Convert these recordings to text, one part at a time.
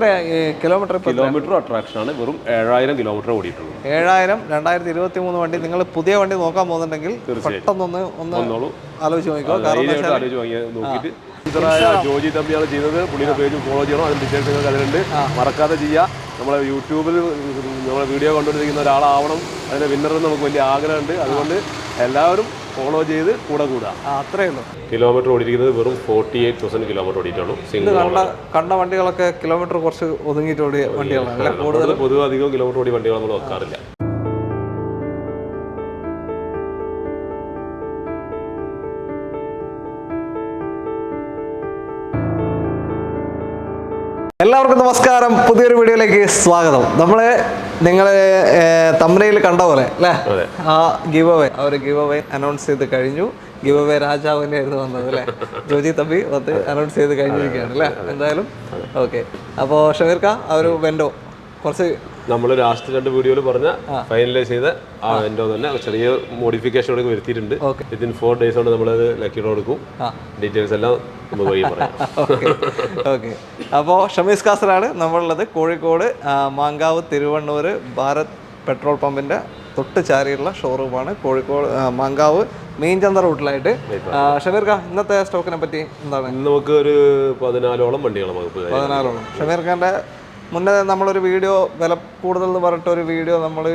എത്ര kilometre attraction ആണ്. വെറും 7000 കിലോമീറ്റർ ഓടിയിട്ടുള്ളൂ. 7000 2023 വണ്ടി. നിങ്ങൾ പുതിയ വണ്ടി നോക്കാൻ പോകുന്നുണ്ടെങ്കിൽ പെട്ടെന്നൊന്ന് ആലോചിച്ച് നോക്കിക്കോ. നോക്കിയിട്ട് ജോജി തമ്പിയാണ് ചെയ്തത്. പുള്ളിയുടെ പേജ് ഫോളോ ചെയ്യണം. അതിന്റെ ഡീറ്റെയിൽസ് നിങ്ങൾക്ക് അതിലുണ്ട്. മറക്കാതെ ചെയ്യുക. നമ്മളെ യൂട്യൂബിൽ നമ്മളെ വീഡിയോ കണ്ടുകൊണ്ടിരിക്കുന്ന ഒരാളാവണം. അതിന്റെ വിന്നറിന് നമുക്ക് വലിയ ആഗ്രഹമുണ്ട്. അതുകൊണ്ട് എല്ലാവരും ഫോളോ ചെയ്ത് കൂടെ കൂടുക. അത്രേ ഉള്ളൂ. കിലോമീറ്റർ ഓടിയിരിക്കുന്നത് വെറും 48,000 കിലോമീറ്റർ ഓടിയിട്ടാണ്. കണ്ട വണ്ടികളൊക്കെ കിലോമീറ്റർ കുറച്ച് ഒതുങ്ങിയിട്ട് ഓടിയ വണ്ടികളാണ്. പൊതുവെ അധികം കിലോമീറ്റർ ഓടിയ വണ്ടികൾ നമ്മൾ വെക്കാറില്ല. എല്ലാവർക്കും നമസ്കാരം. പുതിയൊരു വീഡിയോയിലേക്ക് സ്വാഗതം. നിങ്ങൾ തമ്പനയിൽ കണ്ട പോലെ അല്ലേ, ആ ഗിവ് അവേ അനൗൺസ് ചെയ്ത് കഴിഞ്ഞു. ഗിവ് അവേ രാജാവ് തന്നെയായിരുന്നു വന്നത് അല്ലേ. ജോജി തമ്പി വന്ന് അനൗൺസ് ചെയ്ത് കഴിഞ്ഞിരിക്കുകയാണ് അല്ലേ. എന്തായാലും ഓക്കെ. അപ്പോൾ ഷമീർക്ക ആ ഒരു വെൻഡോ കുറച്ച് നമ്മൾ ലാസ്റ്റ് 2 വീഡിയോയിൽ പറഞ്ഞ ഫൈനലൈസ് ചെയ്ത ആ വെൻഡോ തന്നെ ചെറിയ മോഡിഫിക്കേഷൻ വരുത്തിയിട്ടുണ്ട്. വിത്തിൻ 4 days കൊണ്ട് നമ്മളത് ലക്കിയുടെ കൊടുക്കും. ഡീറ്റെയിൽസ് എല്ലാം നമുക്ക് വഴി പറയാം. ഓക്കെ. അപ്പോൾ ഷമീസ് കാസറാണ് നമ്മളുള്ളത്. കോഴിക്കോട് മാങ്കാവ് തിരുവണ്ണൂർ ഭാരത് പെട്രോൾ പമ്പിന്റെ തൊട്ട് ചാരിയുള്ള ഷോറൂമാണ്. കോഴിക്കോട് മാങ്കാവ് മെയിൻ ചന്ത റൂട്ടിലായിട്ട്. ഷമീർക്ക, ഇന്നത്തെ സ്റ്റോക്കിനെ പറ്റി എന്താണ്? നമുക്ക് ഒരു 14ഓളം വണ്ടികൾ. 14ഓളം. ഷമീർഖാന്റെ മുന്നേ നമ്മളൊരു വീഡിയോ വില കൂടുതൽ എന്ന് പറഞ്ഞിട്ട് ഒരു വീഡിയോ നമ്മൾ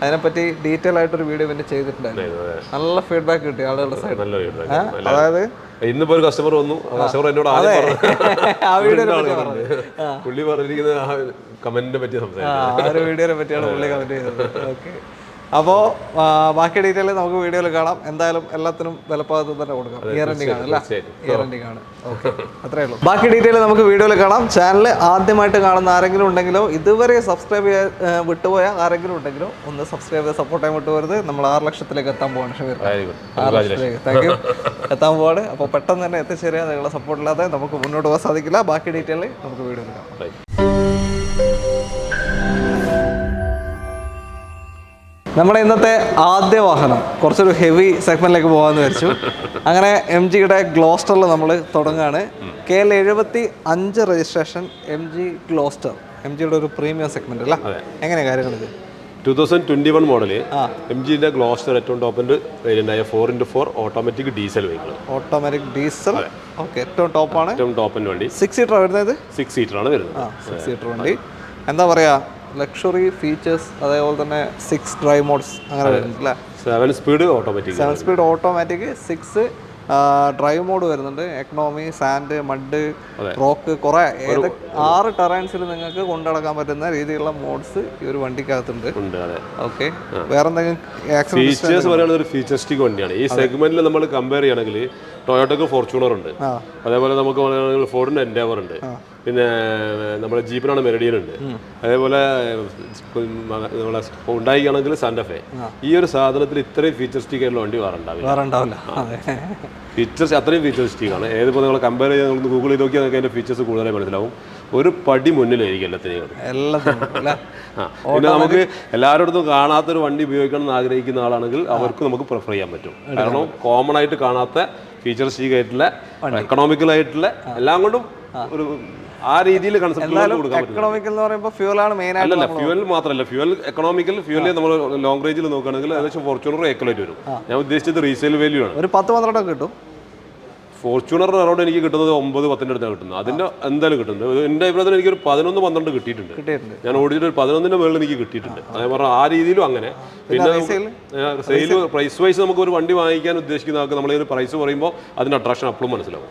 അതിനെപ്പറ്റി ഡീറ്റെയിൽ ആയിട്ടൊരു വീഡിയോ പിന്നെ ചെയ്തിട്ടുണ്ടായിരുന്നു. നല്ല ഫീഡ്ബാക്ക് കിട്ടി ആളുകളുടെ സൈഡ്. അതായത് ഇന്നിപ്പോ ഒരു കസ്റ്റമർ വന്നു. കസ്റ്റമർ എന്നോട് ആ വീഡിയോനെ പുള്ളി പറഞ്ഞിരിക്കുന്ന കമന്റിനെ പറ്റി സംസാരിക്കും. ആ ഒരു വീഡിയോനെ പറ്റിയാണ് പുള്ളി കമന്റ് ചെയ്തത്. ഓക്കെ. അപ്പോൾ ബാക്കി ഡീറ്റെയിൽ നമുക്ക് വീഡിയോയിൽ കാണാം. എന്തായാലും എല്ലാത്തിനും വിലപ്പാകത്ത് തന്നെ കൊടുക്കാം. ഇയർ എൻഡിംഗ് ആണ് അല്ലേ? ഇയർ എൻഡിംഗ് ആണ്. ഓക്കെ, അത്രേ ഉള്ളൂ. ബാക്കി ഡീറ്റെയിൽ നമുക്ക് വീഡിയോയിൽ കാണാം. ചാനൽ ആദ്യമായിട്ട് കാണുന്ന ആരെങ്കിലും ഉണ്ടെങ്കിലോ ഇതുവരെ സബ്സ്ക്രൈബ് ചെയ്യാൻ വിട്ടുപോയ ആരെങ്കിലും ഉണ്ടെങ്കിലോ ഒന്ന് സബ്സ്ക്രൈബ് ചെയ്ത് സപ്പോർട്ട് ചെയ്യാൻ വിട്ടുപോകരുത്. നമ്മൾ 6 ലക്ഷത്തിലേക്ക് എത്താൻ പോവാണ്. 6 ലക്ഷത്തിലേക്ക് താങ്ക് യു എത്താൻ പോവാണ്. അപ്പോൾ പെട്ടെന്ന് തന്നെ എത്തിച്ചേരുക. നിങ്ങളുടെ സപ്പോർട്ടില്ലാതെ നമുക്ക് മുന്നോട്ട് പോകാൻ സാധിക്കില്ല. ബാക്കി ഡീറ്റെയിൽ നമുക്ക് വീഡിയോയിൽ കാണാം. നമ്മുടെ ഇന്നത്തെ ആദ്യ വാഹനം കുറച്ചൊരു ഹെവി സെഗ്മെന്റിലേക്ക് പോകാമെന്ന് വിചാരിച്ചു. അങ്ങനെ MGയുടെ ഗ്ലോസ്റ്ററിൽ നമ്മൾ തുടങ്ങുകയാണ്. KL75 registration MG Gloster. MGയുടെ ഒരു പ്രീമിയം സെഗ്മെന്റ് അല്ല. എങ്ങനെയാണ് കാര്യങ്ങൾ? 2021 മോഡല് MGന്റെ ഗ്ലോസ്റ്റർ ഏറ്റവും ടോപ്പിന്റെ വേരിയന്റായ 4x4 automatic diesel vehicle. Automatic diesel. Okay, ഏറ്റവും ടോപ്പാണ്. ഏറ്റവും ടോപ്പിന്റെ വണ്ടി. 6 സീറ്റർ വരുന്നത്. 6 സീറ്ററാണ് വരുന്നത്. 6 സീറ്റർ വണ്ടി. എന്താ പറയാ, ലക്ഷറി ഫീച്ചേഴ്സ്, അതേപോലെ തന്നെ 6 ഡ്രൈവ് മോഡ്സ് അങ്ങനെ വരുന്നുണ്ട്. 7 speed automatic. 7 speed automatic. 6 drive mode വരുന്നുണ്ട്. എക്കണോമി, സാൻഡ്, മഡ്, റോക്ക്, കുറെ 6 ടെറൈൻസിൽ നിങ്ങൾക്ക് കൊണ്ടുനടക്കാൻ പറ്റുന്ന രീതിയിലുള്ള മോഡ്സ് ഈ ഒരു വണ്ടിക്കകത്തുണ്ട്. ഓക്കെ. വേറെ എന്തെങ്കിലും ഫീച്ചേഴ്സ് പറയുന്നത് ഒരു ഫീച്ചറിസ്റ്റിക് വണ്ടിയാണ്. ഈ സെഗ്മെന്റിൽ നമ്മൾ കമ്പയർ ചെയ്യുകയാണെങ്കിൽ ടൊയോട്ടക്ക് ഫോർച്യൂണർ ഉണ്ട്, അതേപോലെ നമുക്ക് പറയുകയാണെങ്കിൽ ഫോർഡിന് എൻഡേവർ ഉണ്ട്, പിന്നെ നമ്മുടെ ജീപ്പിനാണ് മെറിഡിയൻ ഉണ്ട്, അതേപോലെ നമ്മളെ ഉണ്ടായിക്കുകയാണെങ്കിൽ സാന്റഫെ. ഈ ഒരു സാധനത്തിൽ ഇത്രയും ഫീച്ചറിസ്റ്റിക് ആയിട്ടുള്ള വണ്ടി വേറെ ഉണ്ടാവില്ല. ഫീച്ചേഴ്സ് അത്രയും ഫീച്ചറിസ്റ്റിക് ആണ്. ഏതിപ്പോൾ നിങ്ങൾ കമ്പയർ ചെയ്ത് നിങ്ങൾ ഗൂഗിൾ ചെയ്ത് നോക്കിയാൽ നിങ്ങൾക്ക് അതിൻ്റെ ഫീച്ചേഴ്സ് കൂടുതലായി മനസ്സിലാവും. ഒരു പടി മുന്നിലായിരിക്കും എല്ലാത്തിനെയും. പിന്നെ നമുക്ക് എല്ലാവരുടെ കാണാത്തൊരു വണ്ടി ഉപയോഗിക്കണം എന്ന് ആഗ്രഹിക്കുന്ന ആളാണെങ്കിൽ അവർക്ക് നമുക്ക് പ്രിഫർ ചെയ്യാൻ പറ്റും. കാരണം കോമൺ ആയിട്ട് കാണാത്ത ഫീച്ചറിസ്റ്റിക് ആയിട്ടുള്ള എക്കണോമിക്കൽ ആയിട്ടുള്ള എല്ലാം കൊണ്ടും ഒരു ആ രീതിയിൽ കൺസെപ്റ്റ് കൊടുക്കാൻ പറ്റും. ഫ്യൂവൽ മാത്രമല്ല, ഫ്യൂവൽ എക്കണോമിക്കൽ ഫ്യൂവൽ നമ്മൾ ലോങ് റേഞ്ചിൽ നോക്കുകയാണെങ്കിൽ ഏകദേശം ഫോർച്യൂണർ ഏക്കലായിട്ട് വരും. ഞാൻ ഉദ്ദേശിച്ചത് റീസെയിൽ വാല്യൂ ആണ്. ഒരു 10-12 കിട്ടും. ഫോർച്യൂണർ അറൗണ്ട് എനിക്ക് കിട്ടുന്നത് 9-10 അടുത്താണ് കിട്ടുന്നത്. അതിന്റെ എന്തായാലും കിട്ടുന്നത് എൻ്റെ അഭിപ്രായത്തിൽ എനിക്കൊരു 11-12 കിട്ടിയിട്ടുണ്ട്. ഞാൻ ഓടിച്ചിട്ട് ഒരു 11ന്റെ മുകളിൽ എനിക്ക് കിട്ടിയിട്ടുണ്ട്. അതേ പറഞ്ഞാൽ ആ രീതിയിലും അങ്ങനെ. പിന്നെ സെയിൽ പ്രൈസ് വൈസ് നമുക്ക് ഒരു വണ്ടി വാങ്ങിക്കാൻ ഉദ്ദേശിക്കുന്ന ആൾക്ക് നമ്മൾ ഒരു പ്രൈസ് പറയുമ്പോൾ അതിന്റെ അട്രാക്ഷൻ അപ്പോഴും മനസ്സിലാവും.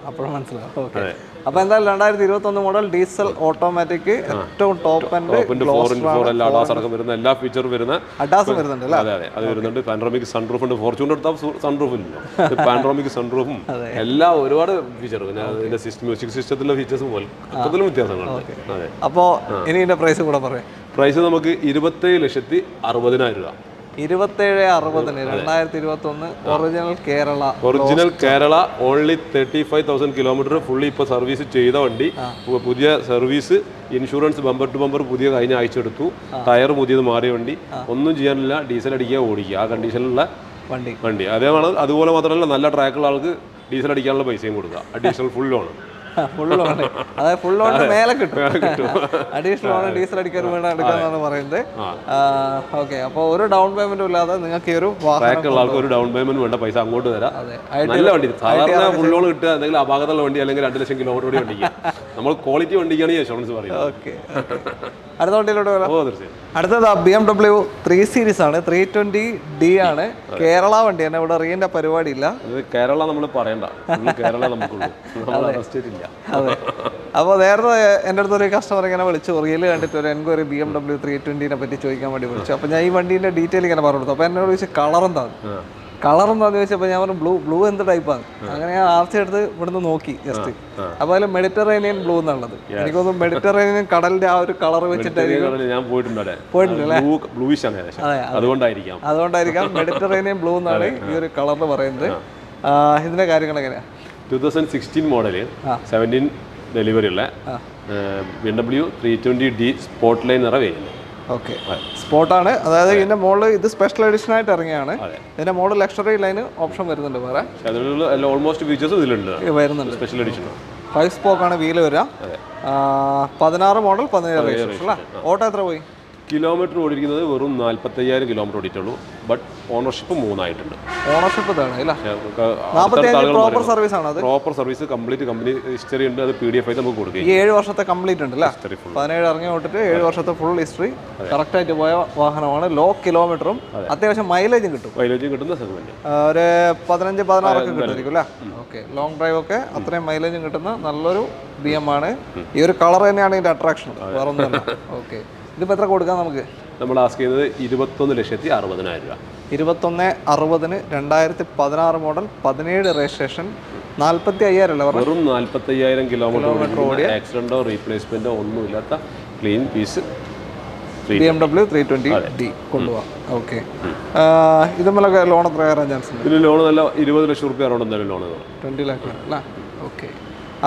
അപ്പോൾ എന്തായാലും 2021 മോഡൽ ഡീസൽ ഓട്ടോമാറ്റിക് ഏറ്റവും ടോപ്പ് ആൻഡ് 4x4 എല്ലാ അഡാസ് അടക്കം വരുന്ന എല്ലാ ഫീച്ചറും വരുന്ന അഡാസ് വരുന്നുണ്ട്. അതെ, അത് വരുന്നുണ്ട്. പാനറോമിക് സൺറൂഫ് ഉണ്ട്. ഫോർച്യൂണർ എടുത്താൽ സൺറൂഫ് ഇല്ലല്ലോ, പാനറോമിക് സൺറൂഫും എല്ലാം ഒരുപാട് ഫീച്ചർ. പിന്നെ അതിന്റെ മ്യൂസിക് സിസ്റ്റത്തിലെ ഫീച്ചേഴ്സും മൊത്തത്തിലും വ്യത്യാസങ്ങളുണ്ട്. അതെ. അപ്പോൾ ഇനി ഇതിന്റെ പ്രൈസ് കൂടെ പറയാം. പ്രൈസ് നമുക്ക് 27,60,000 രൂപ. 27,60,000 2021 original Kerala only 35,000 kilometre fully ഇപ്പോൾ സർവീസ് ചെയ്ത വണ്ടി. പുതിയ service, insurance bumper to bumper പുതിയ കഴിഞ്ഞ ആഴ്ച എടുത്തു. ടയർ പുതിയത് മാറിയ വണ്ടി. ഒന്നും ചെയ്യാനില്ല, ഡീസൽ അടിക്കുക, ഓടിക്കുക, ആ കണ്ടീഷനിലുള്ള വണ്ടി. അതേപോലെ അതുപോലെ മാത്രമല്ല നല്ല ട്രാക്കുള്ള ആൾക്ക് ഡീസൽ അടിക്കാനുള്ള പൈസയും കൊടുക്കുക. Additional full loan. Full loan, അതായത് ഫുൾ ലോണിന് മേലെ കിട്ടും. അഡീഷണൽ ലോൺ ഡീസൽ അടിക്കാൻ വേണ്ടി എടുക്കാന്നാണ് പറയുന്നത്. ഓക്കെ, അപ്പോൾ ഒരു ഡൗൺ പേയ്മെന്റും ഇല്ലാതെ നിങ്ങൾക്ക് ഈ ഒരു വാഹനം ഒരു ഡൗൺ പേയ്മെന്റ് വേണ്ട, പൈസ അങ്ങോട്ട് തരാം. നല്ല വണ്ടി, സാധാരണ ഫുൾ ലോൺ കിട്ടുക എന്തെങ്കിലും അപാകതമുള്ള വണ്ടി അല്ലെങ്കിൽ 2 ലക്ഷം കിലോമീറ്റർ ഓടി വണ്ടിക്ക്. നമ്മൾ ക്വാളിറ്റി വണ്ടിക്കാണ് ഈ ഇൻഷുറൻസ് പറയുന്നത്. ഓക്കെ, അടുത്ത വണ്ടിയിലോട്ട് വരാം. തീർച്ചയായും. അടുത്തത് BMW 3 Series ആണ്, 320D ആണ്. കേരള വണ്ടിയാണ്, ഇവിടെ റീന്റെ പരിപാടി ഇല്ല. കേരള നമ്മൾ പറയണ്ട, കേരള നമുക്കുള്ളൂ, ഇല്ല. അതെ. അപ്പോൾ നേരത്തെ എൻ്റെ അടുത്തൊരു കസ്റ്റമർ ഇങ്ങനെ വിളിച്ചു, റിയൽ കണ്ടിട്ട് ഒരു എൻക്വയറി BMW 320നെ പറ്റി ചോദിക്കാൻ വേണ്ടി വിളിച്ചു. അപ്പോൾ ഞാൻ ഈ വണ്ടീൻ്റെ ഡീറ്റെയിൽ ഇങ്ങനെ പറഞ്ഞു കൊടുത്തു. അപ്പോൾ എന്നോട് ചോദിച്ചു കളർ എന്താണെന്ന് ചോദിച്ചപ്പോൾ ഞാൻ പറഞ്ഞു ബ്ലൂ എന്ത് ടൈപ്പാണ്. അങ്ങനെ ഞാൻ ആർച്ചി എടുത്ത് ഇവിടുന്ന് നോക്കി ജസ്റ്റ്. അപ്പോൾ അതിൽ മെഡിറ്ററേനിയൻ ബ്ലൂ എന്നുള്ളത്. എനിക്കൊന്നും മെഡിറ്ററേനിയൻ കടലിന്റെ ആ ഒരു കളർ വെച്ചിട്ടായിരിക്കും ഞാൻ പോയിട്ടുണ്ടല്ലേ. അതുകൊണ്ടായിരിക്കാം മെഡിറ്ററേനിയൻ ബ്ലൂ എന്നാണ് ഈ ഒരു കളർ പറയുന്നത്. ഇതിന്റെ കാര്യങ്ങൾ എങ്ങനെയാ? 2016 മോഡല് 17 ഡെലിവറി ഉള്ള BMW 320D സ്പോർട്ട് ലൈൻ നിറ വേരുന്നത്. ഓക്കെ, സ്പോർട്ടാണ്. അതായത് ഇതിന്റെ മോഡൽ ഇത് സ്പെഷ്യൽ എഡിഷൻ ആയിട്ട് ഇറങ്ങിയാണ്. ഇതിന്റെ മോഡൽ ലക്ഷറി ലൈന് ഓപ്ഷൻ വരുന്നുണ്ട്, വേറെ ഓൾമോസ്റ്റ് ഫീച്ചേഴ്സ് ഇതിലുണ്ട്, വരുന്നുണ്ട്. സ്പെഷ്യൽ എഡിഷൻ 5 സ്പോക്കാണ് വീല് വരിക. 16 മോഡൽ 17 രജിസ്ട്രേഷൻ അല്ലേ. ഓട്ടോ എത്ര പോയി? കിലോമീറ്റർ ഓടിയിരിക്കുന്നത് വെറും 45,000 കിലോമീറ്റർ ഓടിയിട്ടുള്ളൂ. ബട്ട് ഓണർഷിപ്പ് 3 ആയിട്ടുണ്ട്. ഓണർഷിപ്പ് പ്രോപ്പർ സർവീസ് ആണ്, proper service complete company history ഉണ്ട്. അത് PDF ആയിട്ട് നമുക്ക് കൊടുക്കും. 7 വർഷത്തെ കംപ്ലീറ്റ് ഉണ്ട് അല്ലേ. 17 ഇറങ്ങി തൊട്ടിട്ട് 7 വർഷത്തെ ഫുൾ ഹിസ്റ്ററി കറക്റ്റ് ആയിട്ട് പോയ വാഹനമാണ്. ലോ കിലോമീറ്ററും അത്യാവശ്യം മൈലേജും കിട്ടും. കിട്ടുന്ന സെഗ്മെന്റ് ഒരു 15-16 ഒക്കെ കിട്ടുമായിരിക്കും അല്ലേ. ഓക്കെ, ലോങ് ഡ്രൈവ് ഒക്കെ അത്രയും മൈലേജും കിട്ടുന്ന നല്ലൊരു BM ആണ്. ഈ ഒരു കളർ തന്നെയാണ് ഇതിന്റെ അട്രാക്ഷൻ, വേറെ ഒന്നുമല്ല. ഓക്കെ, ഇതിപ്പോൾ എത്ര കൊടുക്കാം നമുക്ക്? നമ്മൾ ആസ്ക് ചെയ്യുന്നത് 21,60,000 രൂപ. 21,60,000, 2016 മോഡൽ, 17 രജിസ്ട്രേഷൻ, 45,000 അല്ലേ? വെറും 45,000 കിലോമീറ്റർ ഓടിയ ആക്സിഡന്റോ റീപ്ലേസ്മെന്റോ ഒന്നുമില്ലാത്ത ക്ലീൻ പീസ് BMW 320D കൊണ്ടുപോകാം. ഓക്കെ, ഇതുമല്ലൊക്കെ ലോൺ എത്ര കയറാൻ ചാൻസ് ഉണ്ട്? ഇതിന് ലോൺ നല്ല 20 ലക്ഷം രൂപ അറൗണ്ട് എന്തായാലും ലോൺ 20 ലക്ഷം അല്ലേ. ഓക്കെ,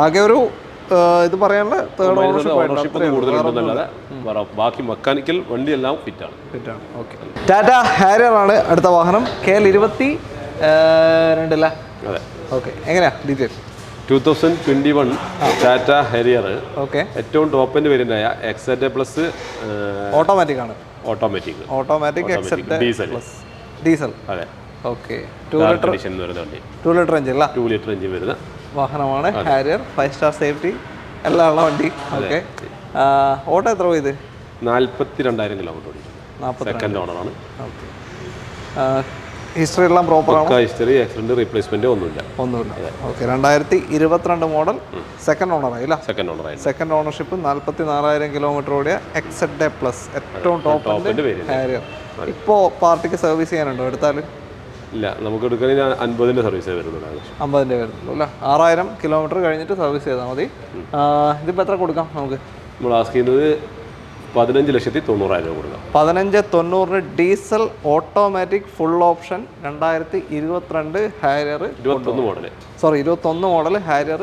ആകെ ഒരു ഇത് പറയാനുള്ള തേർഡ് ഓണർഷിപ്പ് കൂടുതലുണ്ടെന്നല്ലാതെ ബാക്കി മെക്കാനിക്കൽ വണ്ടി എല്ലാം ഫിറ്റാണ്. ഓക്കെ, ടാറ്റ ഹാരിയർ ആണ് അടുത്ത വാഹനം. KL 22 അല്ലേ? അതെ. ഓക്കെ, എങ്ങനെയാ ഡീറ്റെയിൽ? 2021 ടാറ്റ ഹാരിയർ. ഓക്കെ, ഏറ്റവും ടോപ്പ് എൻഡ് വേരിയന്റ് ആയ XZ പ്ലസ് ഓട്ടോമാറ്റിക് ആണ്. Automatic diesel. അതെ. ഓക്കെ, 2 ലിറ്റർ എഞ്ചിൻ വരുന്ന വണ്ടി. 2 ലിറ്റർ എഞ്ചിൻ അല്ല, 2 ലിറ്റർ എഞ്ചിൻ വരുന്ന വാഹനമാണ് ഹാരിയർ. 5 സ്റ്റാർ സേഫ്റ്റി എല്ലാം ഉള്ള വണ്ടി. ഓക്കെ, ഓട്ടോ എത്ര പോയത്? 42,000 കിലോമീറ്റർ ഓടിച്ചു. സെക്കൻഡ് ഓണറാണ്. ഓക്കെ, ഹിസ്റ്ററി എല്ലാം പ്രോപ്പർ ആണ്. ഹിസ്റ്ററി ആക്സിഡന്റ് റീപ്ലേസ്മെന്റ് ഒന്നുമില്ല. ഓക്കെ, 2022 മോഡൽ, സെക്കൻഡ് ഓണറായി അല്ല? സെക്കൻഡ് ഓണർഷിപ്പ്, 44,000 കിലോമീറ്റർ ഓടിയ XZ പ്ലസ്, ഏറ്റവും ടോപ്പ് ഹാരിയർ. ഇപ്പോൾ പാർട്ടിക്ക് സർവീസ് ചെയ്യാനുണ്ടോ എടുത്താൽ? ഇല്ല, നമുക്ക് എടുക്കണമെങ്കിൽ 50ന്റെ സർവീസ് വരുന്നുള്ളൂ. 50ന്റെ വരുന്നുള്ളൂ അല്ലേ. 6,000 കിലോമീറ്റർ കഴിഞ്ഞിട്ട് സർവീസ് ചെയ്താൽ മതി. ഇതിപ്പോൾ എത്ര കൊടുക്കാം നമുക്ക്? നമ്മൾ ആസ്ക് ചെയ്യുന്നത് 15,90,000 രൂപ കൊടുക്കാം. 15,90 diesel automatic full option 2022 Harrier. 21 model Harrier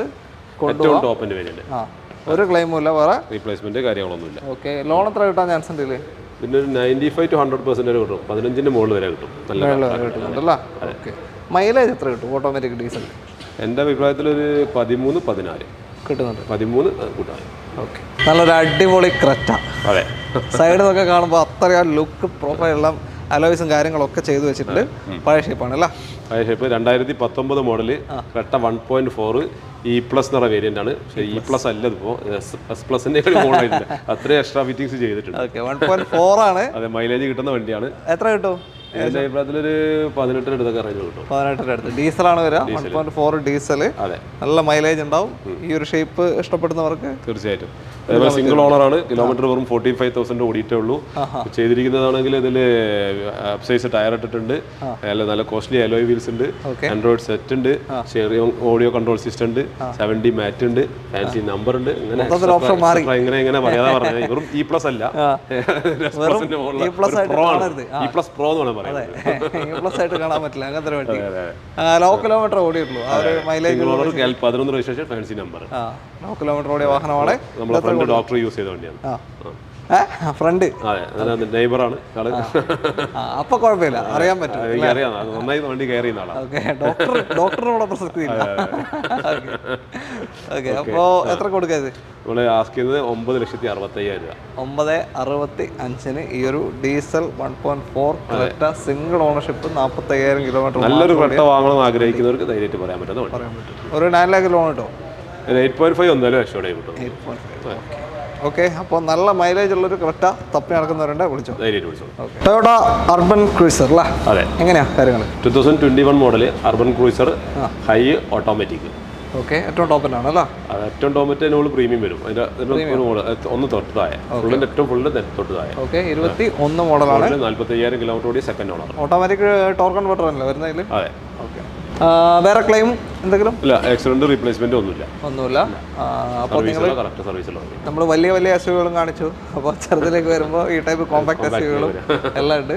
കൊണ്ടുപോകാം. ഒരു ക്ലെയിമും ഇല്ല, വേറെ റീപ്ലേസ്മെന്റ് കാര്യങ്ങളൊന്നുമില്ല. ഓക്കെ, ലോൺ എത്ര കിട്ടാൻ ചാൻസ് ഉണ്ട്? പിന്നെ ഒരു 95 to 100% വരെ കിട്ടും. 15ന്റെ മുകളിൽ വരെ കിട്ടും. കിട്ടുന്നുണ്ടല്ലേ. ഓക്കെ, മൈലേജ് എത്ര കിട്ടും ഓട്ടോമാറ്റിക് ഡീസൽ? എൻ്റെ അഭിപ്രായത്തിൽ ഒരു 13-14 കിട്ടുന്നുണ്ട്. 13 കൂട്ടാം. ഓക്കെ, നല്ലൊരു അടിപൊളി ക്രെറ്റ. അതെ, സൈഡിൽ നിന്നൊക്കെ കാണുമ്പോൾ അത്രയും ലുക്ക് പ്രൊഫൈലെല്ലാം അലോയ്സും കാര്യങ്ങളൊക്കെ ചെയ്തു വെച്ചിട്ടുണ്ട്. പഴയ ഷേപ്പാണ് അല്ലേ? പഴയ ഷേപ്പ്. 2019 മോഡല് ക്രെറ്റ 1.4 E+ എന്നുള്ള വേരിയന്റ് ആണ്. പക്ഷേ E+ അല്ല, ഇതിപ്പോൾ S+ന്റെ മോഡലായിട്ടില്ല. അത്രയും എക്സ്ട്രാ ഫിറ്റിംഗ്സ് ചെയ്തിട്ടുണ്ട്. 1.4 ആണ്. അതെ, മൈലേജ് കിട്ടുന്ന വണ്ടിയാണ്. എത്ര കിട്ടും? എൻ്റെ അഭിപ്രായത്തിലൊരു 18 അടുത്തൊക്കെ റേഞ്ച് കിട്ടും. 18 അടുത്ത് ഡീസലാണ് വരിക. 1.4 ഡീസൽ. അതെ, നല്ല മൈലേജ് ഉണ്ടാവും. ഈ ഒരു ഷേപ്പ് ഇഷ്ടപ്പെടുന്നവർക്ക് തീർച്ചയായിട്ടും. അതേപോലെ സിംഗിൾ ഓണറാണ്. കിലോമീറ്റർ വെറും 45,000 ഓടിയിട്ടേ ഉള്ളൂ. ചെയ്തിരിക്കുന്നതാണെങ്കിൽ ഇതിൽ അപ്സൈസ് ടയർ ഇട്ടിട്ടുണ്ട്. നല്ല കോസ്റ്റ്ലി അലോയ് വീൽസ് ഉണ്ട്. ആൻഡ്രോയിഡ് സെറ്റ് ഉണ്ട്. ഓഡിയോ കൺട്രോൾ സിസ്റ്റം ഉണ്ട്. 70 മാറ്റ് ഉണ്ട്. ഫാൻസി നമ്പർ ഉണ്ട്. ഇങ്ങനെ പറയാതെ പറഞ്ഞത് വെറും E+ അല്ല, Pro എന്ന് പറയുന്നത്. ആയിട്ട് കാണാൻ പറ്റില്ല അങ്ങനത്തെ വണ്ടി. ലോ കിലോമീറ്റർ ഓടിയുള്ളൂ. Mileage 11 registration, fancy number. Low kilometre ഓടിയ വാഹനമാണ്. നമ്മുടെ ഫ്രണ്ട് ഡോക്ടർ യൂസ് ചെയ്ത വണ്ടിയാണ്. ഫ്രണ്ട്. അതെ, നെയ്ബറാണ് ആള്. അപ്പൊ കുഴപ്പമില്ല, അറിയാൻ പറ്റും. എനിക്കറിയാം, നന്നായി വണ്ടി കയറി ചെയ്യുന്ന ആളാണ്. ഓക്കെ, ഡോക്ടറിനോട് പ്രസക്തി ഇല്ല. ഓക്കെ, അപ്പോൾ എത്ര കൊടുക്കാത്? നമ്മൾ ആസ്ക് ചെയ്തത് 9,65,000 രൂപ. 9,65,000 ഈ ഒരു diesel 1.4 Creta single ownership 45,000 kilometre. നല്ലൊരു ക്രെറ്റ വാങ്ങണമെന്ന് ആഗ്രഹിക്കുന്നവർക്ക് ധൈര്യമായിട്ട് പറയാൻ പറ്റുന്ന വണ്ടി. ഒരു 9 lakh ലോൺ കിട്ടും. 8.5 എന്തായാലും അഷ്യൂർഡ് ആയി കിട്ടും. 8.5. ഓക്കെ, അപ്പോൾ നല്ല മൈലേജ് ഉള്ളൊരു ക്രെറ്റ തപ്പി നടക്കുന്നവരുണ്ട്, വിളിച്ചോ, ധൈര്യമായിട്ട് വിളിച്ചോ. ടൊയോട്ട അർബൻ ക്രൂസർ അല്ലേ? അതെ. എങ്ങനെയാ കാര്യങ്ങൾ? 2021 model Urban cruiser high automatic. Okay, ഏറ്റവും ടോപ്പിലാണ് അല്ലേ? അത് ഏറ്റവും ടോപ്പിൻ്റെ നമ്മൾ പ്രീമിയം വരും. അതിൻ്റെ ഒന്ന് തൊട്ടതായ ഫുള്ളിൻ്റെ ഏറ്റവും ഫുള്ളിൻ്റെ തൊട്ടതായ. ഓക്കെ, 21 മോഡലാണ്. 45,000 കിലോമീറ്റർ ഓടിയ second owner. Automatic torque converter അല്ലേ വരുന്നതിൽ? അതെ. ഓക്കെ, വേറെ ക്ലെയിം എന്തെങ്കിലും ഇല്ല, ആക്സിഡന്റ് റീപ്ലേസ്മെന്റ് ഒന്നുമില്ല. അപ്പോൾ നിങ്ങൾ കറക്റ്റ് സർവീസുള്ള നമ്മൾ വലിയ വലിയ എസ്യുകളും കാണിച്ചു. അപ്പോൾ ചെറുതിലേക്ക് വരുമ്പോൾ ഈ ടൈപ്പ് കോമ്പാക്ട് എസ്യുകളും എല്ലാം ഉണ്ട്.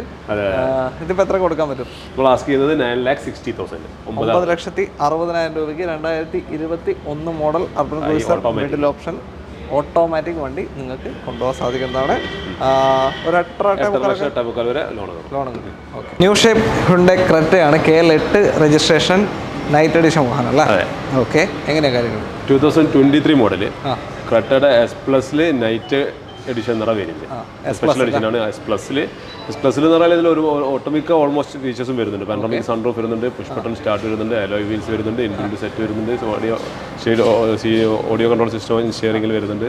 ഇതിപ്പോൾ എത്ര കൊടുക്കാൻ പറ്റും? നമ്മൾ ആസ്ക് ചെയ്യുന്നത് 9,60,000. 9,60,000 രൂപയ്ക്ക് 2021 model Urban Cruiser middle option automatic വണ്ടി നിങ്ങൾക്ക് കൊണ്ടുപോകാൻ സാധിക്കുന്നതാണ്. ഒരു 8 വരെ ലോൺ കിട്ടും. ഓക്കെ, ന്യൂ ഷേപ്പ് ഹ്യുണ്ടായ് ക്രെറ്റയാണ്. KL8 രജിസ്ട്രേഷൻ, നൈറ്റ് എഡിഷൻ വാഹനം അല്ലേ? ഓക്കെ, എങ്ങനെയാണ് കാര്യങ്ങൾ? 2023 മോഡല് ക്രെറ്റയുടെ S+ൽ നൈറ്റ് എഡിഷൻ എന്ന് പറഞ്ഞ വേരിയന്റ്. സ്പെഷ്യൽ എഡിഷനാണ് S+ൽ. S+ൽ എന്ന് പറഞ്ഞാൽ ഇതിൽ ഒരു ഒട്ടുമിക്ക ഓൾമോസ്റ്റ് ഫീച്ചേഴ്സും വരുന്നുണ്ട്. പാനോറാമിക് സൺറൂഫ് വരുന്നുണ്ട്, പുഷ് ബട്ടൺ സ്റ്റാർട്ട് വരുന്നുണ്ട്, അലോയ് വീൽസ് വരുന്നുണ്ട്, ഇൻബിൽറ്റ് സെറ്റ് വരുന്നുണ്ട്, ഓഡിയോ കൺട്രോൾ സിസ്റ്റം സ്റ്റിയറിംഗിൽ വരുന്നുണ്ട്.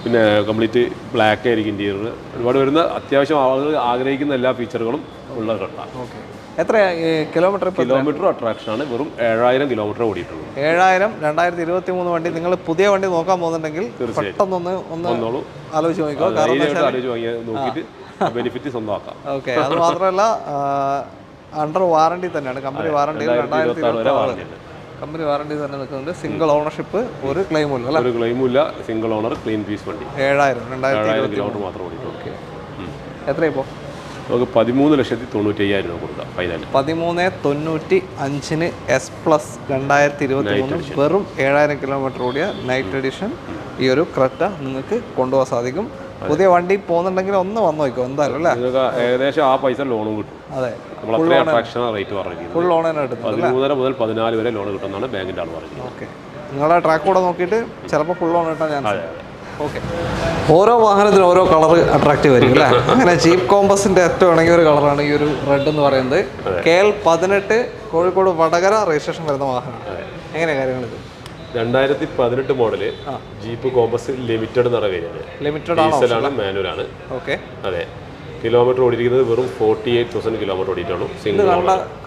പിന്നെ കംപ്ലീറ്റ് ബ്ലാക്ക് ആയിരിക്കും ഇൻറ്റീരിയർ. ഒരുപാട് വരുന്ന അത്യാവശ്യം ആളുകൾ ആഗ്രഹിക്കുന്ന എല്ലാ ഫീച്ചറുകളും ഉള്ള ക്രെറ്റ. എത്ര കിലോമീറ്റർ അട്രാക്ഷനാണ്. വെറും 7,000 കിലോമീറ്റർ ഓടിയിട്ടുള്ളൂ. 7,000 2023 വണ്ടി. നിങ്ങൾ പുതിയ വണ്ടി നോക്കാൻ പോകുന്നുണ്ടെങ്കിൽ പെട്ടെന്നൊന്ന് ആലോചിച്ച് നോക്കിക്കോ. നോക്കിയിട്ട് ബെനിഫിറ്റ് സ്വന്തമാക്കാം. ഓക്കെ, അത് മാത്രമല്ല അണ്ടർ വാറണ്ടി തന്നെയാണ്. കമ്പനി വാറണ്ടി 2026 കമ്പനി വാറണ്ടി തന്നെ നിൽക്കുന്നുണ്ട്. സിംഗിൾ ഓണർഷിപ്പ്, ഒരു ക്ലെയിമും ഇല്ല. ഒരു ക്ലെയിമും ഇല്ല. സിംഗിൾ ഓണർ, ക്ലീൻ പീസ് വണ്ടി. 7,000 കിലോമീറ്റർ മാത്രം ഓടിയിട്ടുള്ളൂ. ഓക്കെ, എത്ര ഇപ്പോൾ? നമുക്ക് 13,95,000 രൂപ കൊടുക്കാം ഫൈനൽ. 13,95,000 S+ 2023 വെറും 7,000 കിലോമീറ്റർ ഓടിയ നൈറ്റ് എഡിഷൻ ഈ ഒരു ക്രെറ്റ നിങ്ങൾക്ക് കൊണ്ടുപോകാൻ സാധിക്കും. പുതിയ വണ്ടി പോകുന്നുണ്ടെങ്കിൽ ഒന്ന് വന്നു നോക്കോ എന്തായാലും അല്ലേ? ഏകദേശം ആ പൈസ ലോണും കിട്ടും. അതെ, നമ്മൾ അത്രയും അട്രാക്ഷൻ റേറ്റ് പറഞ്ഞിരിക്കുന്നത്. ഫുൾ ലോൺ തന്നെ കിട്ടും. 13 മുതൽ 14 വരെ ലോൺ കിട്ടുമെന്നാണ് ബാങ്കിൻ്റെ ആൾ പറഞ്ഞത്. ഓക്കെ, നിങ്ങളുടെ ട്രാക്ക് കൂടെ നോക്കിയിട്ട് ചിലപ്പോൾ ഫുൾ ലോൺ കിട്ടാൻ ചാൻസ്. ഓക്കെ, ഓരോ വാഹനത്തിനും ഓരോ കളർ അട്രാക്റ്റീവ് ആയിരിക്കും അല്ലേ? അങ്ങനെ ജീപ്പ് കോമ്പസിന്റെ ഏറ്റവും ഇണങ്ങിയ ഒരു കളറാണ് ഈ ഒരു റെഡ് എന്ന് പറയുന്നത്. KL18 കോഴിക്കോട് വടകര രജിസ്ട്രേഷൻ വരുന്ന വാഹനമാണ്. എങ്ങനെയാണ് കാര്യങ്ങൾ? 2018 മോഡല് ജീപ്പ് കോമ്പസ് ലിമിറ്റഡ് എന്ന് പറയുന്നത്. ഡീസലാണ്, മാനുവലാണ്. ഓക്കെ, അതെ. കിലോമീറ്റർ ഓടിയിരിക്കുന്നത് വെറും 48,000 കിലോമീറ്റർ ഓടിയിട്ടാണ്.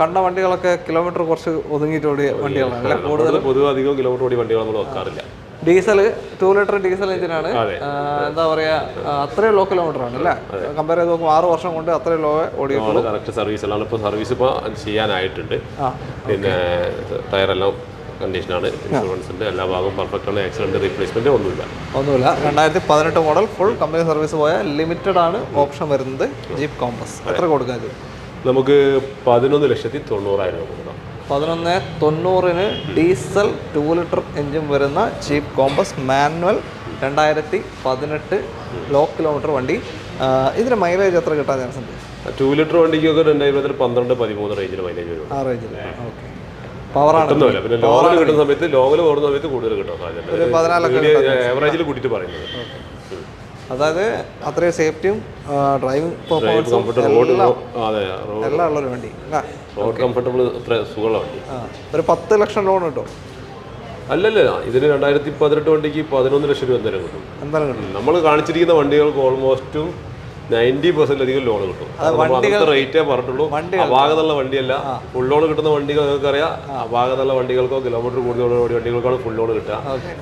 കണ്ട വണ്ടികളൊക്കെ കിലോമീറ്റർ കുറച്ച് ഒതുങ്ങിയിട്ട് ഓടിയ വണ്ടികളാണ്. പൊതുവെ അധികം കിലോമീറ്റർ ഓടിയ വണ്ടികൾ നമ്മൾ വെക്കാറില്ല. ഡീസൽ 2 ലിറ്റർ ഡീസൽ എഞ്ചിനാണ്. എന്താ പറയാ, അത്രയും ലോ കിലോമീറ്റർ ആണ് അല്ലേ? കമ്പയർ ചെയ്ത് നോക്കുമ്പോൾ 6 വർഷം കൊണ്ട് അത്രയും ലോ ഓടിയിട്ടുള്ളൂ. കറക്റ്റ് സർവീസിലാണ്. ഇപ്പോൾ സർവീസ് ഇപ്പോൾ ചെയ്യാനായിട്ടുണ്ട്. പിന്നെ ടയറെല്ലാം കണ്ടീഷനാണ്, ഇൻഷുറൻസിൻ്റെ എല്ലാ ഭാഗവും പെർഫെക്റ്റ് ആണ്. ആക്സിഡന്റ് റീപ്ലേസ്മെന്റ് ഒന്നുമില്ല. 2018 മോഡൽ ഫുൾ കമ്പനി സർവീസ് പോയ ലിമിറ്റഡ് ആണ് ഓപ്ഷൻ വരുന്നത്. ജീപ്പ് കോമ്പസ് എത്ര കൊടുക്കാത്? നമുക്ക് 11,90,000 രൂപ കൊടുക്കാം. 11,90,000 ഡീസൽ 2 ലിറ്റർ എഞ്ചിൻ വരുന്ന Jeep Compass manual 2018 low kilometre വണ്ടി. ഇതിന് മൈലേജ് എത്ര കിട്ടാൻ ചാൻസ് ഉണ്ട്? 2 ലിറ്റർ വണ്ടിക്കൊക്കെ 2012-13 റേഞ്ചിൽ മൈലേജ് വരും. ആ റേഞ്ചിൽ. ഓക്കെ, പവറാണ്. പിന്നെ ലോകൽ കിട്ടുന്ന സമയത്ത് ഓടുന്ന സമയത്ത് കൂടുതൽ കിട്ടും. 14 ആവറേജിൽ കൂട്ടിയിട്ട് പറയുന്നത്. അതായത് അത്രയും സേഫ്റ്റിയും ഡ്രൈവിംഗ് പെർഫോമൻസും എല്ലാം ഉള്ളൊരു വണ്ടി. റോഡ് കംഫർട്ടബിൾ സുഖമുള്ള വണ്ടി. ഒരു 10 ലക്ഷം ലോൺ കിട്ടും? അല്ലല്ല, ഇതിന് 2018 വണ്ടിക്ക് 11 ലക്ഷം രൂപ എന്തായാലും കിട്ടും. എന്തായാലും കിട്ടും. നമ്മൾ കാണിച്ചിരിക്കുന്ന വണ്ടികൾക്ക് ഓൾമോസ്റ്റും 90% ലോൺ കിട്ടും. റേറ്റേ പറഞ്ഞിട്ടുള്ളൂ. അപാകതയുള്ള വണ്ടിയല്ല, ഫുൾ ലോൺ കിട്ടുന്ന വണ്ടികൾ നിങ്ങൾക്കറിയാം. അപാകതയുള്ള വണ്ടികൾക്കോ കിലോമീറ്റർ കൂടുതലുള്ള വണ്ടികൾക്കാണ് ഫുൾ ലോൺ കിട്ടുക.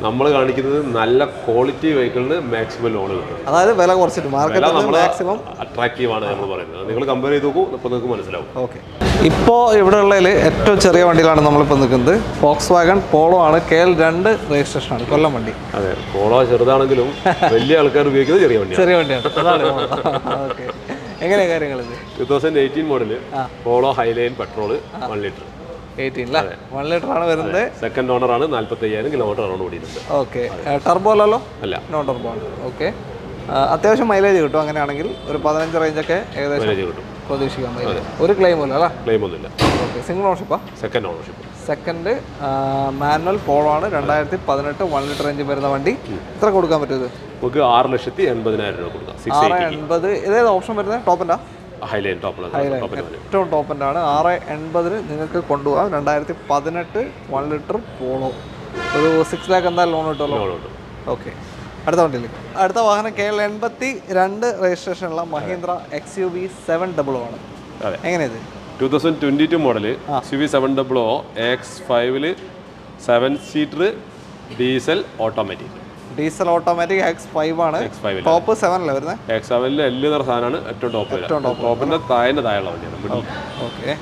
നമ്മൾ കാണിക്കുന്നത് നല്ല ക്വാളിറ്റി വെഹിക്കിളിന് മാക്സിമം ലോൺ കിട്ടും. അതായത് വില കുറച്ചിട്ട് മാക്സിമം അട്രാക്റ്റീവ് ആണ് നമ്മൾ പറയുന്നത്. നിങ്ങൾ കമ്പയർ ചെയ്ത് നോക്കൂ, ഇപ്പോൾ നിങ്ങൾക്ക് മനസ്സിലാവും. ഓക്കെ, ഇപ്പോൾ ഇവിടെ ഉള്ളതിൽ ഏറ്റവും ചെറിയ വണ്ടിയിലാണ് നമ്മളിപ്പോൾ നിൽക്കുന്നത്. Volkswagen പോളോ ആണ്. KL2 രജിസ്ട്രേഷൻ ആണ്, കൊല്ലം വണ്ടി. അതെ, പോളോ ചെറുതാണെങ്കിലും വലിയ ആൾക്കാർ ഉപയോഗിക്കുന്നത് ചെറിയ വണ്ടിയാണ്. അതാണ്. ഓക്കെ, എങ്ങനെയാണ് കാര്യങ്ങൾ? 2018 model Polo Highline petrol 1 litre. 1 litre ആണ് വരുന്നത്. സെക്കൻഡ് ഓണർ ആണ്. 45,000 കിലോമീറ്റർ ആണ് ഓടിയിട്ടുണ്ട്. ഓക്കെ, ടർബോ അല്ലല്ലോ? അല്ല, നോൺ ടർബോ ആണ്. ഓക്കെ, അത്യാവശ്യം മൈലേജ് കിട്ടും അങ്ങനെയാണെങ്കിൽ ഒരു 15 റേഞ്ചൊക്കെ ഏകദേശം കിട്ടും, പ്രതീക്ഷിക്കാൻ പറ്റും. ഒരു ക്ലെയിമും അല്ല, ക്ലെയിം ഒന്നുമില്ല. ഓക്കെ. സിംഗിൾ ഓണർഷിപ്പാ? Second ownership. Second manual Polo ആണ്. 2018 1 ലിറ്റർ എഞ്ചിൻ വരുന്ന വണ്ടി. എത്ര കൊടുക്കാൻ പറ്റും? നമുക്ക് 6,80,000 രൂപ കൊടുക്കാം. 680. ഇതേത് ഓപ്ഷൻ വരുന്നത്? ടോപ്പിൻ്റെ ഹൈലൈൻ ടോപ്പ്, ഏറ്റവും ടോപ്പിൻ്റെ ആണ്. 680 നിങ്ങൾക്ക് കൊണ്ടുപോകാം. 2018 1 ലിറ്റർ പോളോ. ഒരു 6 lakh എന്തായാലും ലോൺ കിട്ടുമല്ലോ. ഓക്കെ. അടുത്ത വണ്ടിയിലേക്ക്. അടുത്ത വാഹനം KL82 രജിസ്ട്രേഷനുള്ള മഹീന്ദ്ര XUV 700 ആണ്. എങ്ങനെയത്? 2022 model XUV 700 X5 7 seater diesel automatic. Diesel automatic X5 ആണ്. ടോപ്പ് 7 അല്ലേ വരുന്നത്? X7 എല്ല് നിറ സാധനമാണ് ഏറ്റവും ടോപ്പ്. ടോപ്പിന്റെ താഴെയുള്ള വണ്ടിയാണ്. Okay.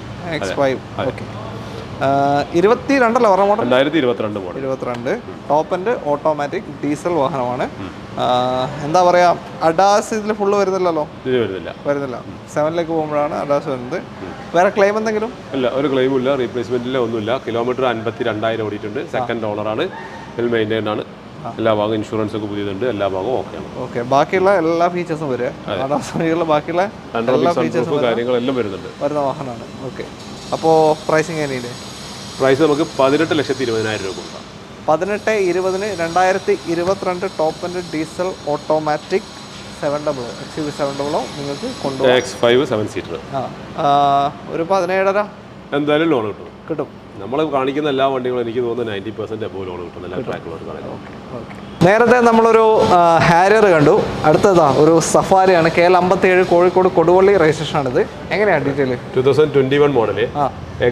X5. Okay. 22 model. 2022 model. 22. Top end automatic diesel വാഹനമാണ്. എന്താ പറയാ, അഡാസ് ഇതിൽ ഫുള്ള് വരുന്നില്ലല്ലോ? വരുന്നില്ല. 7ലേക്ക് പോകുമ്പോഴാണ് അഡാസ് വരുന്നത്. വേറെ ക്ലെയിം എന്തെങ്കിലും ഇല്ല, ഒരു ക്ലെയിമും ഇല്ല, റീപ്ലേസ്മെന്റില്ല, ഒന്നുമില്ല. കിലോമീറ്റർ 52,000 ഓടിയിട്ടുണ്ട്. സെക്കൻഡ് ഓണറാണ്, വെൽ മെയിൻറ്റൈൻഡ് ആണ്. എല്ലാ ഭാഗവും ഇൻഷുറൻസ് ഒക്കെ പുതിയതുണ്ട്, എല്ലാ ഭാഗവും ഓക്കെയാണ്. ഓക്കെ. ബാക്കിയുള്ള എല്ലാ ഫീച്ചേഴ്സും വരിക, ബാക്കിയുള്ള എല്ലാ ഫീച്ചേഴ്സും കാര്യങ്ങളെല്ലാം വരുന്നുണ്ട്, വരുന്ന വാഹനമാണ്. ഓക്കെ. അപ്പോൾ പ്രൈസിങ് എങ്ങനെയാണ്? പ്രൈസ് നമുക്ക് 18,20,000 രൂപ കൊടുക്കാം. 18-20 2022 top end diesel automatic 700 XUV 700 നിങ്ങൾക്ക് കൊണ്ടുപോകാം. X5 7 seater. ഒരു 17.5 എന്തായാലും ലോൺ കിട്ടും. നമ്മൾ കാണിക്കുന്ന എല്ലാ വണ്ടികളും എനിക്ക് തോന്നുന്നു 90% എബോവ് ലോൺ കിട്ടും എല്ലാ ട്രാക്കുള്ളവർക്കാണെങ്കിൽ. നേരത്തെ നമ്മളൊരു ഹാരിയർ കണ്ടു. അടുത്തതാ ഒരു സഫാരിയാണ്. KL57 കോഴിക്കോട് കൊടുവള്ളി രജിസ്ട്രേഷൻ ആണിത്. എങ്ങനെയാണ് ഡീറ്റെയിൽ? 2021 മോഡല്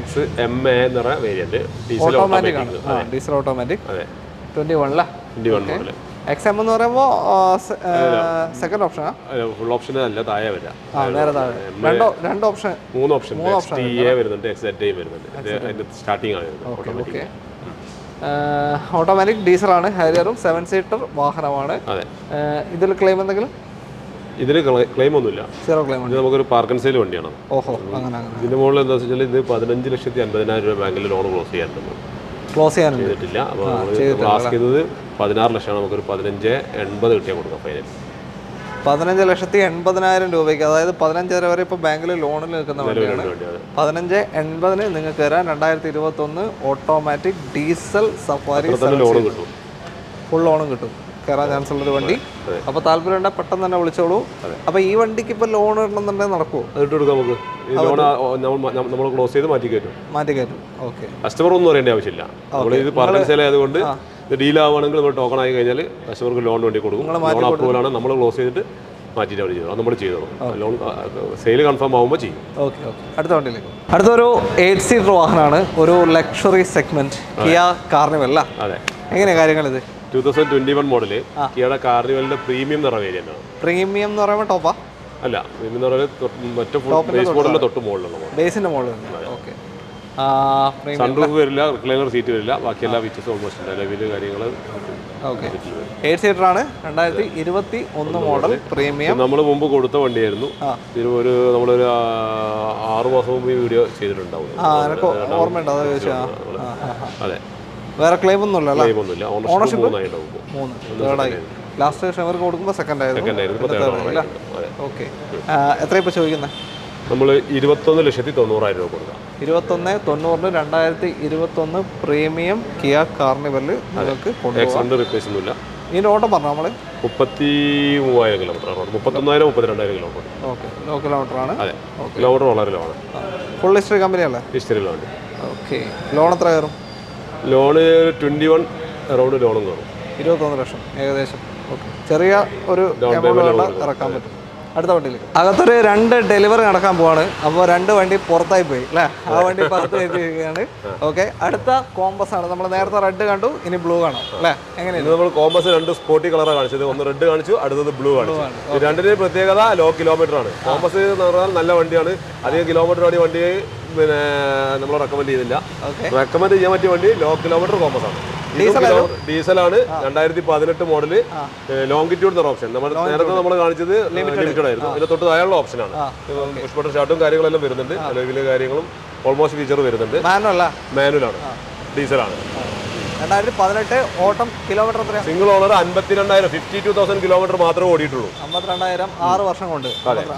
XMA എന്ന് പറഞ്ഞ വേരിയന്റ്, ഡീസൽ ഓട്ടോമാറ്റിക് ആണ്. Diesel automatic 21 model. XM എന്ന് പറയുമ്പോൾ സെക്കൻഡ് ഓപ്ഷനാ? ഫുൾ ഓപ്ഷൻ അല്ല, താഴെ വരാം. നേരെ താഴെ രണ്ട് ഓപ്ഷൻ, മൂന്ന് ഓപ്ഷൻ വരുന്നുണ്ട്, XZA വരുന്നുണ്ട്. സ്റ്റാർട്ടിംഗ് ആണ് ഓട്ടോമാറ്റിക് ഡീസലാണ്. ഹാരിയറും 7 സീറ്റർ വാഹനമാണ്. ഇതിൽ ക്ലെയിം എന്തെങ്കിലും? ഇതിന് ക്ലെയിം ഒന്നുമില്ല, സീറോ ക്ലെയിം. ഇത് നമുക്കൊരു പാർക്ക് ആൻഡ് സെയിൽ വണ്ടിയാണ്. ഓഹോ, അങ്ങനെ. ഇതിന്റെ മുകളിൽ എന്താ വെച്ചാൽ ഇത് 15,50,000 രൂപ ബാങ്കിൽ ലോൺ ക്ലോസ് ചെയ്യാറുണ്ട്. ക്ലോസ് ചെയ്യാൻ ചെയ്തിട്ടില്ല. അപ്പോൾ ക്ലാസ് ചെയ്തത് 16 ലക്ഷമാണ്. നമുക്കൊരു 15,80,000 കിട്ടിയാൽ കൊടുക്കാം ഫൈനൽ. 15,80,000 രൂപയ്ക്ക്, അതായത് 15,500 വരെ ഇപ്പോൾ ബാങ്കിൽ ലോണിൽ നിൽക്കുന്ന വണ്ടിയാണ്. 15,80,000 നിങ്ങൾക്ക് തരാൻ. 2021 ഓട്ടോമാറ്റിക് ഡീസൽ സഫാരി ലോൺ കിട്ടും, ഫുൾ ലോണും കിട്ടും, കയറാൻ ചാൻസ് ഉള്ളൊരു വണ്ടി. അപ്പോൾ താല്പര്യമുണ്ടെങ്കിൽ പെട്ടെന്ന് തന്നെ വിളിച്ചോളൂ. അപ്പോൾ ഈ വണ്ടിക്ക് ഇപ്പോൾ ലോൺ ഇടണമെന്നുണ്ടെങ്കിൽ നടക്കുമോ? അതിട്ട് കൊടുക്കാം നമുക്ക്. ലോൺ നമ്മൾ ക്ലോസ് ചെയ്ത് മാറ്റി കയറ്റും. ഓക്കെ. കസ്റ്റമർ ഒന്നും അറിയേണ്ട ആവശ്യമില്ല. നമ്മൾ ഇത് പാർക്ക് സെയിൽ ആയതുകൊണ്ട് ഇത് ഡീൽ ആവുകയാണെങ്കിൽ നമ്മൾ ടോക്കൺ ആയി കഴിഞ്ഞാൽ കസ്റ്റമർക്ക് ലോൺ വേണ്ടി കൊടുക്കും. ലോൺ അപ്രൂവലാണ്, നമ്മൾ ക്ലോസ് ചെയ്തിട്ട് മാറ്റിയിട്ട് അവർ ചെയ്തു, നമ്മൾ ചെയ്തോളും. ലോൺ സെയിൽ കൺഫേം ആകുമ്പോൾ ചെയ്യും. ഓക്കെ. അടുത്ത വണ്ടിയിലേക്ക്. അടുത്തൊരു 8 സീറ്റർ വാഹനമാണ്, ഒരു ലക്ഷറി സെഗ്മെന്റ്, കിയ കാർണിവൽ. അതെ. എങ്ങനെയാണ് കാര്യങ്ങൾ? ഇത് 2021 മോഡല് കിയയുടെ കാർണിവലിന്റെ പ്രീമിയം നിറ വേരിയന്റ് ആണ്. പ്രീമിയം എന്ന് പറയുമ്പോൾ ടോപ്പാ? അല്ല, പ്രീമിയം എന്ന് പറയുന്നത് മറ്റേ ബേസ് മോഡലിന്റെ തൊട്ട് മുകളിലുള്ള ബേസിന്റെ മുകളിൽ. ഓക്കെ. സൺറൂഫ് വരില്ല, റിക്ലൈനർ സീറ്റ് വരില്ല, ബാക്കി എല്ലാ ഫീച്ചേഴ്സും ഓൾമോസ്റ്റ് ഉണ്ട്. ലെവല് കാര്യങ്ങൾ. ഓക്കെ. 8 സീറ്റർ ആണ്. 2021 മോഡൽ പ്രീമിയം. നമ്മൾ മുമ്പ് കൊടുത്ത വണ്ടിയായിരുന്നു. ഒരു നമ്മളൊരു 6 മാസം മുമ്പ് ഈ വീഡിയോ ചെയ്തിട്ടുണ്ടാവും. ഓർമ്മയുണ്ടോ? അതെ. വേറെ ക്ലെയിം ഒന്നുമില്ല. ഓണർഷിപ്പ് 3 ലാസ്റ്റ് ഷെവർക്ക് കൊടുക്കുമ്പോൾ സെക്കൻഡ് ആയിരുന്നു. ഓക്കെ. എത്ര ഇപ്പോൾ ചോദിക്കുന്നത്? നമ്മൾ 21,90,000 രൂപ കൊടുക്കാം. 21,90,000 2021 പ്രീമിയം കിയ കാർണിവൽ നിങ്ങൾക്ക് റിപ്ലേസ് ഒന്നുമില്ല. ഇതിൻ്റെ ഓട്ടം പറഞ്ഞു നമ്മൾ 33,000 kilometre, 31,000 32,000 kilometre. Okay. Low kilometre ആണ്. അതെ, കിലോമീറ്റർ വളരെ ലോ ആണ്. ഫുൾ ഹിസ്റ്ററി കമ്പനിയല്ലേ? ഹിസ്റ്ററിയിലാണ്. ഓക്കെ. ലോൺ എത്ര കയറും? ലോണ് 21 അറൗണ്ട് ലോണും കയറും. 21 ലക്ഷം ഏകദേശം. ഓക്കെ. ചെറിയ ഒരു ഇറക്കാൻ പറ്റും. അടുത്ത വണ്ടിയിലേക്ക്. അകത്തൊരു 2 ഡെലിവറി നടക്കാൻ പോവാണ്. അപ്പോൾ 2 വണ്ടി പുറത്തായി പോയി അല്ലേ? ആ വണ്ടി പുറത്ത് വെച്ചിരിക്കുകയാണ്. ഓക്കെ. അടുത്ത കോമ്പസ് ആണ്. നമ്മൾ നേരത്തെ റെഡ് കണ്ടു, ഇനി ബ്ലൂ കാണാം അല്ലേ? എങ്ങനെയാണ്? നമ്മൾ കോമ്പസ് 2 സ്പോർട്ടി കളറാണ് കാണിച്ചത്. ഒന്ന് റെഡ് കാണിച്ചു, അടുത്തത് ബ്ലൂ കാണിച്ചു. രണ്ടിന്റെ പ്രത്യേകത ലോ കിലോമീറ്റർ ആണ്. കോമ്പസ് എന്ന് പറഞ്ഞാൽ നല്ല വണ്ടിയാണ്. അധികം കിലോമീറ്റർ ഓടിയ വണ്ടി പിന്നെ നമ്മൾ റെക്കമെൻഡ് ചെയ്തില്ല. റെക്കമെൻഡ് ചെയ്യാൻ പറ്റിയ വണ്ടി ലോ കിലോമീറ്റർ കോമ്പസ് ആണ്. ഡീസലാണ്. 2018 മോഡല്. ലോങ്കിറ്റ്യൂഡ് എന്ന ഓപ്ഷൻ നേരത്തെ നമ്മൾ കാണിച്ചത് ലിമിറ്റഡ് ആയിരുന്നു. ഇതിന്റെ തൊട്ട് താഴെയുള്ള ഓപ്ഷനാണ്. പുഷ് ബട്ടൺ സ്റ്റാർട്ടും കാര്യങ്ങളെല്ലാം വരുന്നുണ്ട്. അലോയിലെ കാര്യങ്ങളും ഓൾമോസ്റ്റ് ഫീച്ചർ വരുന്നുണ്ട്. മാനുവലാണ്, ഡീസലാണ്. 2018 ഓട്ടം കിലോമീറ്റർ എത്രയാണ്? സിംഗിൾ ഓണർ 52,000 52,000 കിലോമീറ്റർ മാത്രമേ ഓടിയിട്ടുള്ളൂ. 52,000 6 വർഷം കൊണ്ട്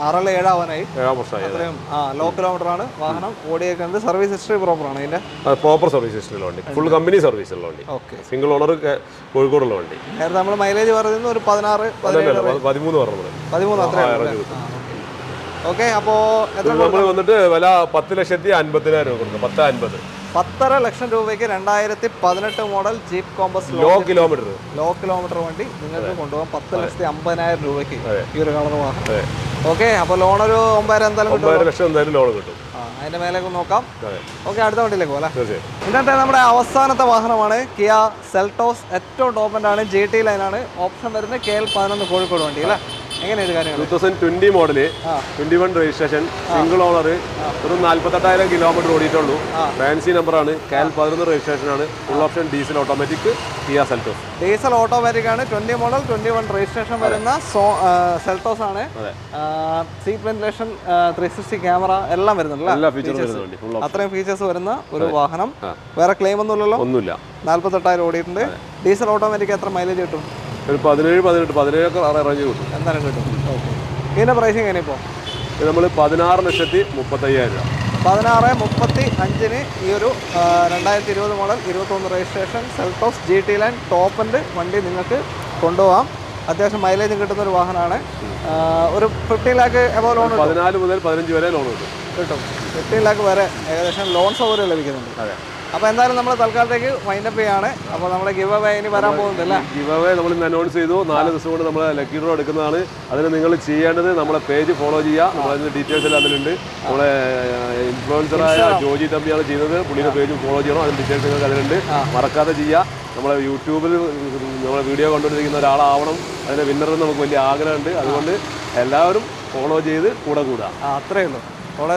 6 7 ആവാനായി. 7 വർഷമായി. അത്രയും ലോ കിലോമീറ്റർ ആണ് വാഹനം ഓടിയേക്കുന്നത്. സർവീസ് ഹിസ്റ്ററി പ്രോപ്പർ ആണ് ഇതിന്റെ? പ്രോപ്പർ സർവീസ് ഹിസ്റ്ററിയുള്ള വണ്ടി, ഫുൾ കമ്പനി സർവീസ് ഉള്ള വണ്ടി. ഓക്കെ. സിംഗിൾ ഓണർ കോഴിക്കോടുള്ള വണ്ടി. നേരത്തെ നമ്മൾ മൈലേജ് പറയുന്നത് ഒരു 16 17 13 പറഞ്ഞു. 13 അത്രയും. ഓക്കെ. അപ്പോൾ എത്ര നമ്മൾ വന്നിട്ട് വില 10,50,000 രൂപ കൊടുക്കും. 10,50,000. 10.5 ലക്ഷം രൂപയ്ക്ക് 2018 model Jeep Compass low kilometre വണ്ടി നിങ്ങൾക്ക് കൊണ്ടുപോകാം 10,50,000 രൂപയ്ക്ക് ഈ ഒരു കളർ വാഹനം. ഓക്കെ. അപ്പോൾ ലോൺ ഒരു 9,000 എന്തായാലും കിട്ടും. 9 ലക്ഷം എന്തായാലും ലോൺ കിട്ടും. അതിന്റെ മേലേക്ക് നോക്കാം. ഓക്കെ, അടുത്ത വണ്ടിയിലേക്ക് പോകാം. ഇന്നത്തെ നമ്മുടെ അവസാനത്തെ വാഹനമാണ് കിയ സെൽട്ടോസ്. ഏറ്റവും ടോപ്പ് എൻഡ് ആണ്, GT ലൈനാണ്. ഓപ്ഷൻ വരുന്നത് KL11 കോഴിക്കോട് വണ്ടി അല്ലേ? എങ്ങനെയാണ് കാര്യങ്ങൾ? 2020 മോഡല്, 21 രജിസ്ട്രേഷൻ, സിംഗിൾ ഓണർ, ഒരു 48,000 കിലോമീറ്റർ ഓടിയിട്ടുള്ളൂ. ഫാൻസി നമ്പറാണ്, KL11 രജിസ്ട്രേഷൻ ആണ്. Full option diesel automatic Kia Seltos. Diesel automatic ആണ്. 20 മോഡൽ 21 രജിസ്ട്രേഷൻ വരുന്ന സെൽട്ടോസ് ആണ്. സീറ്റ് വെന്റിലേഷൻ, 360 ക്യാമറ എല്ലാം വരുന്നുണ്ട്. അത്രയും ഫീച്ചേഴ്സ് വരുന്ന ഒരു വാഹനം. വേറെ ക്ലെയിം ഒന്നും ഇല്ലല്ലോ? ഒന്നുമില്ല. 48,000 ഓടിയിട്ടുണ്ട്. ഡീസൽ ഓട്ടോമാറ്റിക് എത്ര മൈലേജ് കിട്ടും? ഒരു 17 റേഞ്ച് കിട്ടും. എന്തായാലും കിട്ടും. ഓക്കെ. ഇതിന്റെ പ്രൈസിങ് എങ്ങനെ ഇപ്പോൾ? നമ്മൾ 16,35,000 രൂപ. 16,35 ഈ ഒരു 2020 model 21 registration Seltos GT line top end വണ്ടി നിങ്ങൾക്ക് കൊണ്ടുപോകാം. അത്യാവശ്യം മൈലേജ് കിട്ടുന്ന ഒരു വാഹനമാണ്. ഒരു 15 ലാക്ക് എബോ ലോൺ 14 മുതൽ 15 വരെ ലോൺ കിട്ടും. 15 ലാക്ക് വരെ ഏകദേശം ലോൺ സൗകര്യം ലഭിക്കുന്നുണ്ട്. അതെ. അപ്പോൾ എന്തായാലും നമ്മൾ തൽക്കാലത്തേക്ക് വൈൻഡപ്പ് ചെയ്യാണ്. അപ്പോൾ നമ്മുടെ ഗിവ് അവേ ഇനി വരാൻ പോകുന്നില്ല. ഗിവ് അവേ നമ്മൾ ഇന്ന് അനൗൺസ് ചെയ്തു. 4 ദിവസം കൊണ്ട് നമ്മൾ ലക്കി ഡ്രോ എടുക്കുന്നതാണ്. അതിന് നിങ്ങൾ ചെയ്യേണ്ടത് നമ്മളെ പേജ് ഫോളോ ചെയ്യുക. നമ്മളതിൻ്റെ ഡീറ്റെയിൽസ് എല്ലാം അതിലുണ്ട്. നമ്മളെ ഇൻഫ്ലുവൻസറായ ജോജി തമ്പിയാണ് ചെയ്യുന്നത്. പുള്ളിയുടെ പേജ് ഫോളോ ചെയ്യണം. അതിൻ്റെ ഡീറ്റെയിൽസ് നിങ്ങൾക്ക് അതിലുണ്ട്. മറക്കാതെ ചെയ്യുക. നമ്മളെ യൂട്യൂബിൽ നമ്മളെ വീഡിയോ കണ്ടുകൊണ്ടിരിക്കുന്ന ഒരാളാവണം. അതിൻ്റെ വിന്നറിന് നമുക്ക് വലിയ ആഗ്രഹമുണ്ട്. അതുകൊണ്ട് എല്ലാവരും ഫോളോ ചെയ്ത് കൂടെ കൂടുക. അത്രയേ ഉള്ളൂ. കൂടെ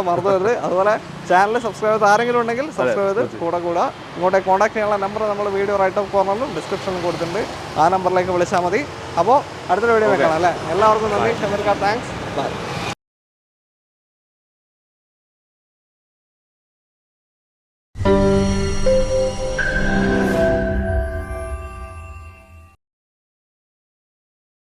മറന്നു. അതുപോലെ ചാനൽ സബ്സ്ക്രൈബ് ചെയ്ത് ആരെങ്കിലും ഉണ്ടെങ്കിൽ സബ്സ്ക്രൈബ് ചെയ്ത് കൂടെ ഇങ്ങോട്ട് കോൺടാക്ട് ചെയ്യാനുള്ള നമ്പർ നമ്മൾ വീഡിയോ റൈറ്റ് ഓഫ് കോർണറിലും ഡിസ്ക്രിപ്ഷനിലും കൊടുത്തിട്ടുണ്ട്. ആ നമ്പറിലേക്ക് വിളിച്ചാൽ മതി. അപ്പോൾ അടുത്തൊരു വീഡിയോ കാണാം അല്ലേ? എല്ലാവർക്കും നന്ദി. ഷമീർ ഖാൻ, താങ്ക്സ്. ബൈ.